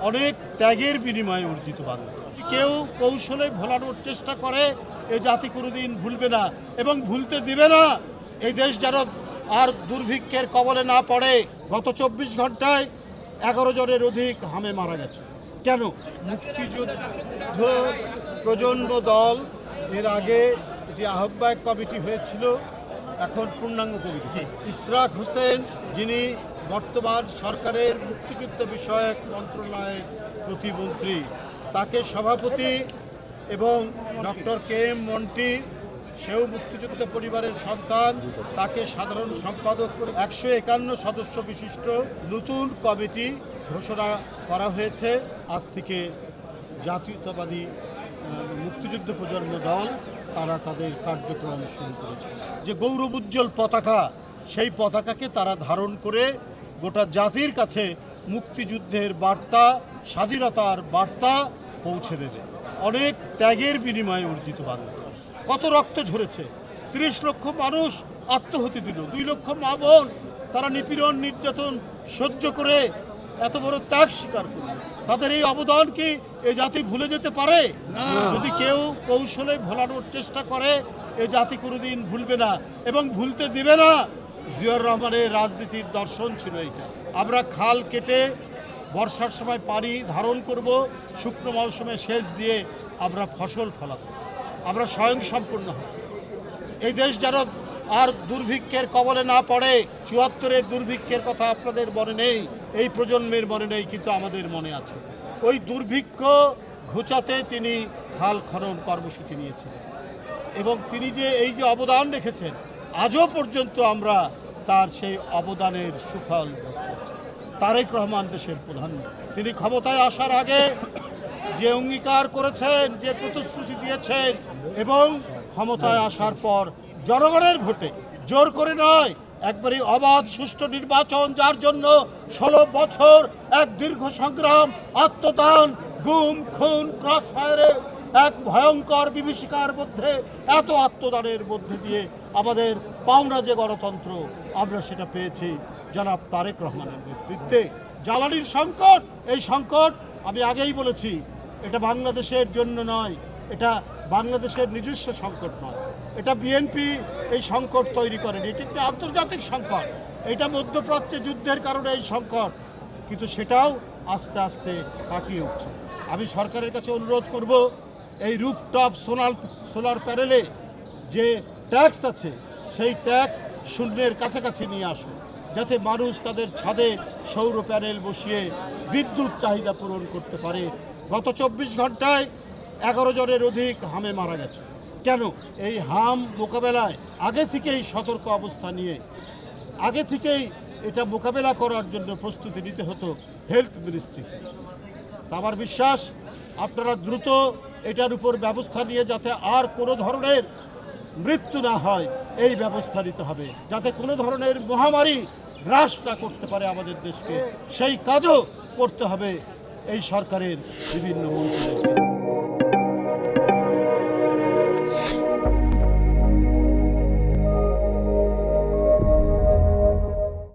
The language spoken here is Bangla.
অনেক ত্যাগের বিনিময়ে অর্জিত বাংলাদেশ। কেউ কৌশলে ভোলানোর চেষ্টা করে এ জাতি কোনোদিন ভুলবে না এবং ভুলতে দিবে না। এই দেশ যেন আর দুর্ভিক্ষের কবলে না পড়ে। গত 24 ঘন্টায় 11 জনের অধিক হামে মারা গেছে। কেন? মুক্তিযুদ্ধ প্রজন্ম দল এর আগে এটি আহ্বায়ক কমিটি হয়েছিল, এখন পূর্ণাঙ্গ কমিটি। ইশরাক হোসেন, যিনি বর্তমান সরকারের মুক্তিযুদ্ধ বিষয়ক মন্ত্রণালয়ের প্রতিমন্ত্রী, তাকে সভাপতি, এবং ডক্টর কে এম মন্টি, সেও মুক্তিযুদ্ধ পরিবারের সন্তান, তাকে সাধারণ সম্পাদক করে 151 সদস্য বিশিষ্ট নতুন কমিটি ঘোষণা করা হয়েছে। আজ থেকে জাতীয়তাবাদী মুক্তিযুদ্ধ প্রজন্ম দল তারা তাদের কার্যক্রম শুরু করেছে। যে গৌরবোজ্জ্বল পতাকা, সেই পতাকাকে তারা ধারণ করে গোটা জাতির কাছে মুক্তিযুদ্ধের বার্তা, স্বাধীনতার বার্তা পৌঁছে দেবে। অনেক ত্যাগের বিনিময়ে অর্জিত বাংলাদেশ। কত রক্ত ঝরেছে, 30 লক্ষ মানুষ আত্মহতি দিল, 2 লক্ষ মা বোন তারা নিপীড়ন নির্যাতন সহ্য করে এত বড় ত্যাগ স্বীকার করল। তাদের এই অবদান কি এ জাতি ভুলে যেতে পারে? যদি কেউ কৌশলে ভোলানোর চেষ্টা করে এ জাতি কোনোদিন ভুলবে না এবং ভুলতে দিবে না। জিয়াউর রহমানের রাজনীতির দর্শন ছিল এইটা। আমরা খাল কেটে বর্ষার সময় পানি ধারণ করব, শুকনো মৌসুমে সেচ দিয়ে আমরা ফসল ফলাবো, আমরা স্বয়ংসম্পূর্ণ হব। এই দেশ যেন আর দুর্ভিক্ষের কবলে না পড়ে। 74-এর দুর্ভিক্ষের কথা আপনাদের মনে নেই, এই প্রজন্মের মনে নেই, কিন্তু আমাদের মনে আছে। ওই দুর্ভিক্ষ ঘোচাতে তিনি খাল খনন কর্মসূচি নিয়েছিলেন এবং তিনি যে এই যে অবদান রেখেছেন, আজও পর্যন্ত আমরা তার সেই অবদানের সুফল ভোগ করছি। তারেক রহমান দেশের প্রধানমন্ত্রী, তিনি ক্ষমতায় আসার আগে যে অঙ্গীকার করেছেন, যে প্রতিশ্রুতি দিয়েছেন, এবং ক্ষমতায় আসার পর জনগণের ভোটে জোর করে নয়, একবারই অবাধ সুষ্ঠু নির্বাচন, যার জন্য 16 বছর এক দীর্ঘ সংগ্রাম, আত্মদান, গুম খুন, ক্রসফায়ারে এক ভয়ঙ্কর বিভীষিকার মধ্যে, এত আত্মদানের মধ্যে দিয়ে আমাদের পাওনা যে গণতন্ত্র, আমরা সেটা পেয়েছি জনাব তারেক রহমানের নেতৃত্বে। জ্বালানির সংকট, এই সংকট আমি আগেই বলেছি, এটা বাংলাদেশের জন্য নয়, এটা বাংলাদেশের নিজস্ব সংকট নয়, এটা বিএনপি এই সংকট তৈরি করেনি, এটা একটা আন্তর্জাতিক সংকট, এটা মধ্যপ্রাচ্যে যুদ্ধের কারণে এই সংকট, কিন্তু সেটাও আস্তে আস্তে কাটিয়ে উঠছে। আমি সরকারের কাছে অনুরোধ করব, এই রুফটপ সোলার প্যানেলে যে ট্যাক্স আছে, সেই ট্যাক্স শূন্যের কাছাকাছি নিয়ে আসুন, যাতে মানুষ তাদের ছাদে সৌর প্যানেল বসিয়ে বিদ্যুৎ চাহিদা পূরণ করতে পারে। গত 24 ঘন্টায় 11 জনের অধিক হামে মারা গেছে। কেন? এই হাম মোকাবেলায় আগে থেকেই সতর্ক অবস্থা নিয়ে, আগে থেকেই এটা মোকাবেলা করার জন্য প্রস্তুতি নিতে হতো হেলথ মিনিস্ট্রিকে। আমার বিশ্বাস আপনারা দ্রুত এটার উপর ব্যবস্থা নিয়ে যাতে আর কোনো ধরনের মৃত্যু না হয়, এই ব্যবস্থা নিতে হবে, যাতে কোনো ধরনের মহামারী গ্রাস না করতে পারে আমাদের দেশকে, সেই কাজও করতে হবে এই সরকারের বিভিন্ন মন্ত্রী।